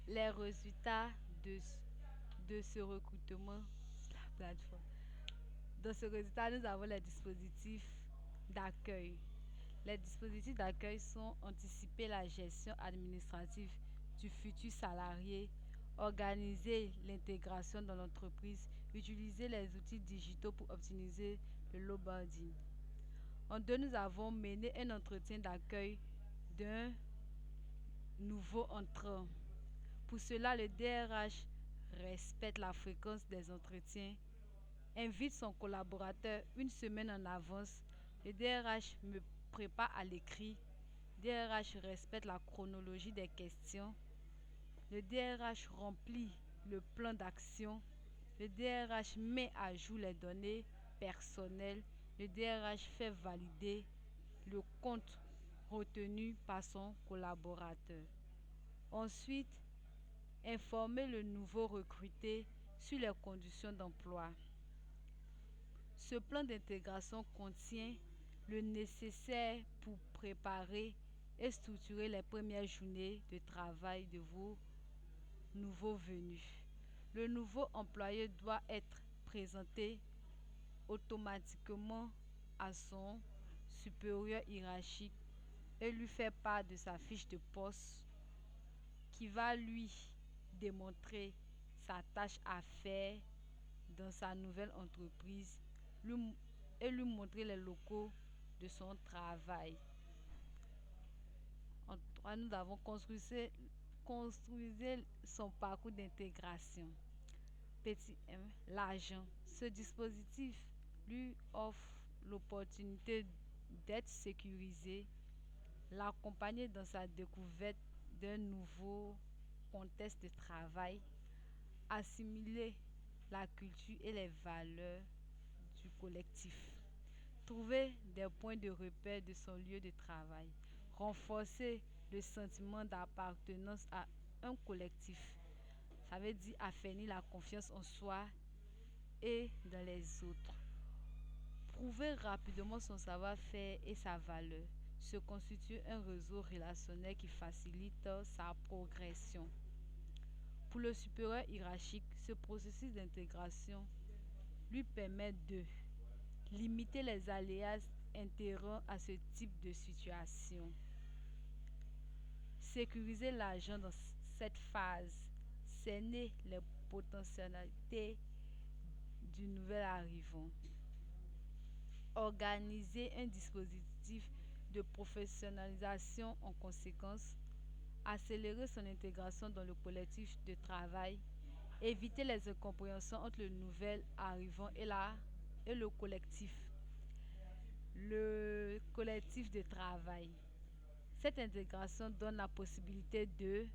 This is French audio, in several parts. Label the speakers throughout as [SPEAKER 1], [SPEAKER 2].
[SPEAKER 1] Les résultats de, de ce recrutement sur la plateforme. Dans ce résultat, nous avons les dispositifs d'accueil. Les dispositifs d'accueil sont anticiper la gestion administrative du futur salarié, organiser l'intégration dans l'entreprise, utiliser les outils digitaux pour optimiser le lowboarding. En deux, nous avons mené un entretien d'accueil d'un nouveau entrant. Pour cela, le DRH respecte la fréquence des entretiens, invite son collaborateur une semaine en avance. Le DRH me prépare à l'écrit. Le DRH respecte la chronologie des questions. Le DRH remplit le plan d'action. Le DRH met à jour les données personnelles. Le DRH fait valider le compte retenu par son collaborateur. Ensuite, informer le nouveau recruté sur les conditions d'emploi. Ce plan d'intégration contient le nécessaire pour préparer et structurer les premières journées de travail de vos nouveaux venus. Le nouveau employé doit être présenté automatiquement à son supérieur hiérarchique et lui faire part de sa fiche de poste qui va lui démontrer sa tâche à faire dans sa nouvelle entreprise lui- et lui montrer les locaux de son travail. En trois, nous avons construisé son parcours d'intégration. Petit 1, l'argent. Ce dispositif lui offre l'opportunité d'être sécurisé, l'accompagner dans sa découverte d'un nouveau contexte de travail, assimiler la culture et les valeurs du collectif, trouver des points de repère de son lieu de travail, renforcer le sentiment d'appartenance à un collectif. Ça veut dire affermir la confiance en soi et dans les autres. Prouver rapidement son savoir-faire et sa valeur. Se constitue un réseau relationnel qui facilite sa progression. Pour le supérieur hiérarchique, ce processus d'intégration lui permet de limiter les aléas inhérents à ce type de situation, sécuriser l'argent dans cette phase, cerner les potentialités du nouvel arrivant, organiser un dispositif de professionnalisation en conséquence, accélérer son intégration dans le collectif de travail, éviter les incompréhensions entre le nouvel arrivant et le collectif de travail. Cette intégration donne la possibilité de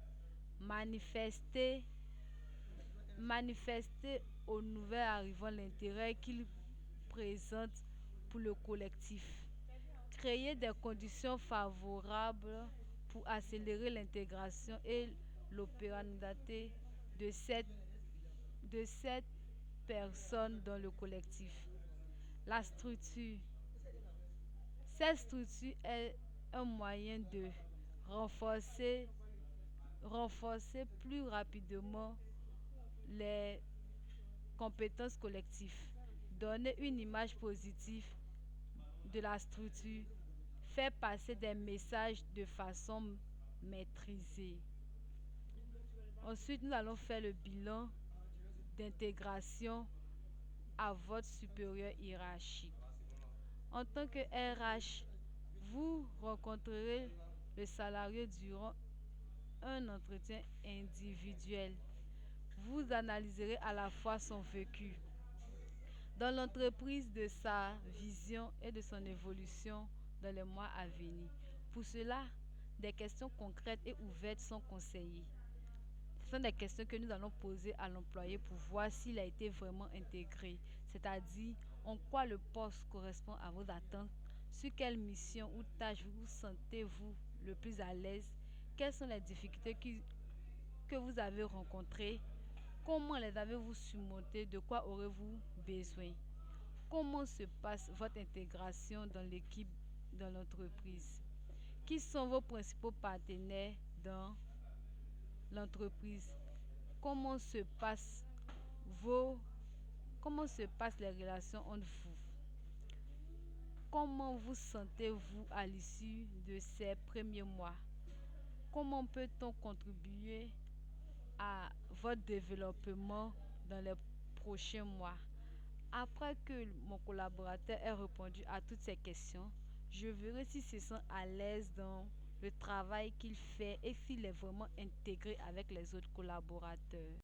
[SPEAKER 1] manifester, manifester au nouvel arrivant l'intérêt qu'il présente pour le collectif, créer des conditions favorables pour accélérer l'intégration et l'opérabilité de cette personne dans le collectif. La structure. Cette structure est un moyen de renforcer, renforcer plus rapidement les compétences collectives, donner une image positive de la structure, faire passer des messages de façon maîtrisée. Ensuite, nous allons faire le bilan d'intégration à votre supérieur hiérarchique. En tant que RH, vous rencontrerez le salarié durant un entretien individuel. Vous analyserez à la fois son vécu dans l'entreprise, de sa vision et de son évolution dans les mois à venir. Pour cela, des questions concrètes et ouvertes sont conseillées. Ce sont des questions que nous allons poser à l'employé pour voir s'il a été vraiment intégré, c'est-à-dire en quoi le poste correspond à vos attentes, sur quelle mission ou tâche vous sentez-vous le plus à l'aise, quelles sont les difficultés que vous avez rencontrées, comment les avez-vous surmontées, de quoi aurez-vous besoin, comment se passe votre intégration dans l'équipe, dans l'entreprise, qui sont vos principaux partenaires dans l'entreprise. Comment se passent vos, comment se passent les relations entre vous? Comment vous sentez-vous à l'issue de ces premiers mois? Comment peut-on contribuer à votre développement dans les prochains mois? Après que mon collaborateur ait répondu à toutes ces questions, je verrai s'il se sent à l'aise dans le travail qu'il fait et s'il est vraiment intégré avec les autres collaborateurs.